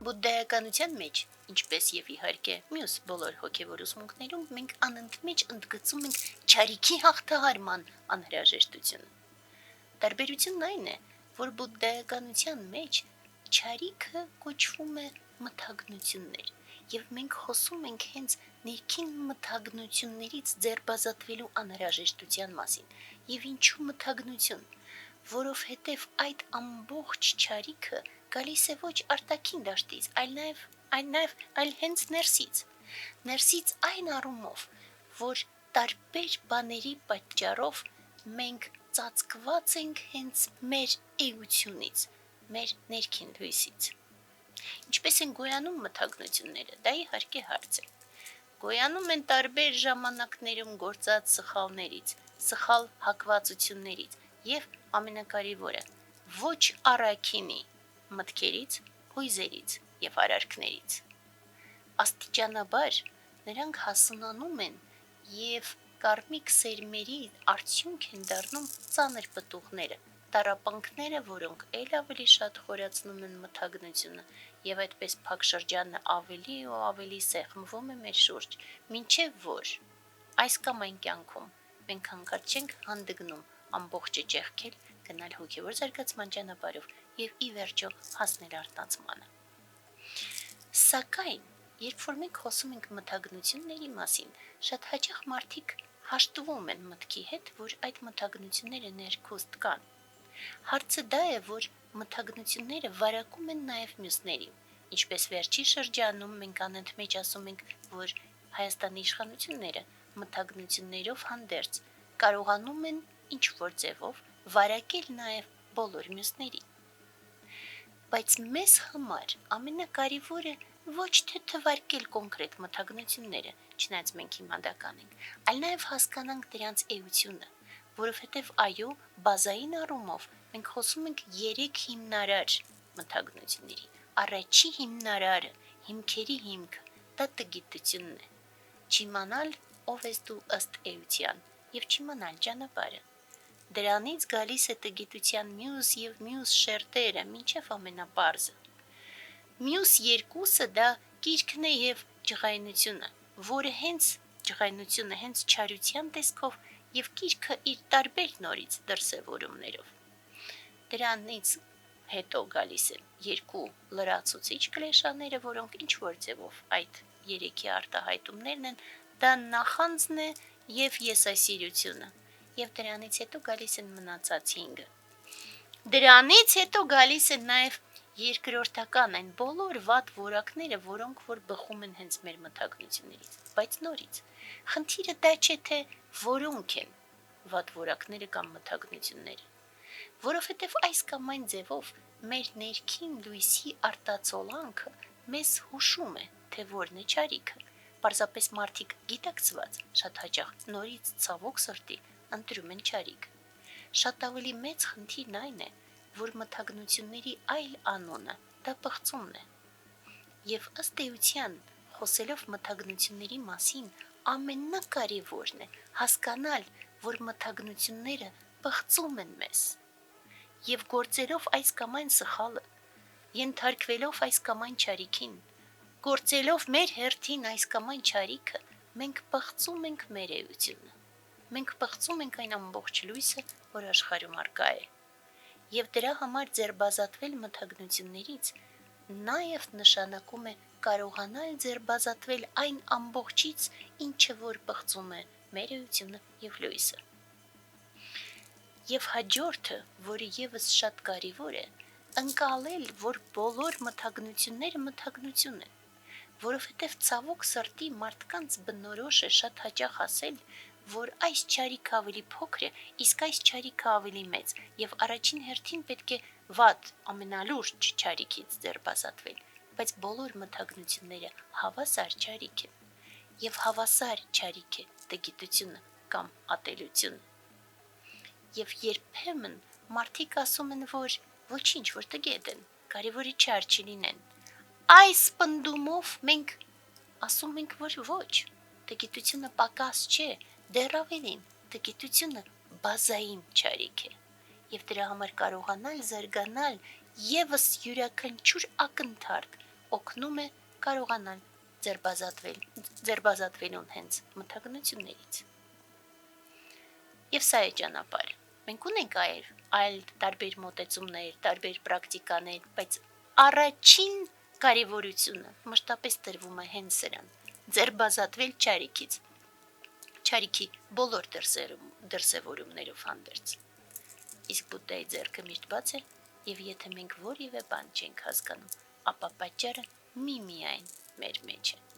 Բուդդայականության մեջ, ինչպես եւ իհարկե մյուս բոլոր հոգեվոր ուսմունքներում, մենք անընդմեջ ընդգծում ենք չարիքի հաղթահարման անհրաժեշտությունը։ Տարբերությունն այն է, որ բուդդայականության մեջ չարիքը կոչվում է մթագնություններ, եւ մենք խոսում ենք հենց ներքին մթագնություններից ձերբազատվելու անհրաժեշտության մասին։ Եվ ինչու մթագնություն, որովհետեւ այդ ամբողջ չարիքը գալիս է ոչ արտաքին դաշտից, այլ հենց ներսից այն առումով, որ տարբեր բաների պատճառով մենք ծածկված ենք հենց մեր էությունից, մեր ներքին լույսից։ Ինչպես են գոյանում մթագնությունները, դա իհարկե հարց է։ Գոյանում են տարբեր ժամանակներում գործած սխալներից, սխալ հակվածություններից եւ ամենակարևորը ոչ առաքինի մտքերից, հույզերից եւ արարքներից։ Աստիճանաբար նրանք հասունանում են եւ կարմիկ սերմերի արդյունք են դառնում ծանր պտուղները, տառապանքները, որոնք ել ավելի շատ խորացնում են մթագնությունը եւ այդպես փակ շրջանը ավելի ու ավելի սեղմվում է մեր շուրջ, մինչեւ որ այս կամ այն կյանքում մենք հանկարծ չենք հանդգնում ամբողջը ճեղքել, գնալ հոգեվոր զարգացման ճանապարհով եւ ի վերջո հասնել արթնացմանը։ Սակայն, երբ որ մենք խոսում ենք մթագնությունների մասին, շատ հաճախ մարդիկ հաշտվում են մտքի հետ, որ այդ մթագնությունները ներքուստ կան։ Հարցը դա է, որ մթագնությունները վարակում են նաև մյուսներին, ինչպես վերջի շրջանում մենք անընդմեջ ասում ենք, որ Հայաստանի իշխանությունները մթագնություններով հանդերձ կարողանում են ինչ-որ ձևով վարակել նաև բոլոր մյուսներին։ Բայց մեզ համար ամենակարևորը ոչ թե թվարկել կոնկրետ մթագնությունները, չնայած մենք հիմնական ենք, այլ նաև հասկանանք դրանց էությունը, որովհետև այո, բազային առումով մենք խոսում ենք 3 հիմնարար մթագնությունների։ Առաջի հիմնարարը, հիմքերի հիմքը, դա տգիտությունն է։ Չիմանալ ով ես դու ըստ էության եւ չիմանալ ճանապարհը։ Դրանից գալիս է տգիտության մյուս շերտերը, մինչև ամենապարզը։ Մյուս երկուսը դա կիրքն է եւ ջղայնությունը, որը հենց չարության տեսքով եւ կիրքը իր տարբեր նորից դրսևորումներով։ Դրանից հետո գալիս են 2 լրացուցիչ կլեշաները, որոնք ինչ որ ձևով այդ 3-ի արտահայտումներն են, դա նախանձն է եւ եսասիրությունը, եւ դրանից հետո գալիս են մնացած 5-ը։ Դրանից հետո գալիս են նաեւ երկրորդական այն բոլոր վատ որակները, որոնք որ բխում են հենց մեր մթագնություններից, բայց նորից խնդիրը դա չէ, թե որոնք են վատ որակները կամ մթագնությունները, որովհետև այս կամ այն ձևով մեր ներքին լույսի արտացոլանքը մեզ հուշում է, թե որն է չարիքը։ Պարզապես մարդիկ գիտակցված շատ հաճախ նորից ցավոք սրտի ընտրում են չարիք։ Շատ ավելի մեծ խնդիրն այն է, որ մթագնությունների այլ անունը դա պղծումն է։ Եվ ըստ էության, խոսելով մթագնությունների մասին, ամենակարևորն է հասկանալ, որ մթագնությունները պղծում են մեզ։ Եվ գործելով այս կամ այն սխալը, ենթարկվելով այս կամ այն չարիքին, գործելով մեր հերթին այս կամ այն չարիքը, մենք պղծում ենք մեր էությունը։ Մենք պղծում ենք այն ամբողջ լույսը, որ աշխարհում արկա է։ Եվ դրա համար ձերբազատվել մթագնություններից նաև նշանակում է կարողանալ ձերբազատվել այն ամբողջից, ինչը որ պղծում է մեր էությունը եւ լույսը։ Եվ հաջորդը, որը եւս շատ կարեւոր է, ընկալել, որ բոլոր մթագնությունները մթագնություն են, որովհետեւ ցավոք սրտի մարդկանց բնորոշ է շատ հաճախ ասել, որ այս չարիքը ավելի փոքր է, իսկ այս չարիքը ավելի մեծ, եւ առաջին հերթին պետք է վատ, ամենալուրջ չարիքից ձերբազատվել, բայց բոլոր մթագնությունները հավասար չարիք են, եւ հավասար չարիք է տգիտությունը կամ ատելությունը։ Եվ երբեմն մարդիկ ասում են, որ ոչինչ, որ տգետ են, կարևորի չար չլինեն։ Այս պնդումով մենք ասում ենք, որ ոչ, տգիտությունը պակաս չէ, դեռ ավելին, տգիտությունը բազային չարիք է։ Եվ դրա համար կարողանալ զարգանալ եւս յուրաքանչյուր ակնթարթ օգնում է կարողանալ ձերբազատվելուն հենց մթագնություններից։ Եվ սա է ճանապարհը։ Մենք ունենք այլ տարբեր մոտեցումներ, տարբեր պրակտիկաներ, բայց առաջին կարևորությունը մշտապես տրվում է հենց սրան՝ ձերբազատվել չարիքից, չարիքի բոլոր դրսևորումներով հանդերձ։ Իսկ Բուդդայի ձեռքը միշտ բաց է, եւ եթե մենք որևէ բան չենք հասկանում, ապա պատճառը միմիայն մեր մեջ է։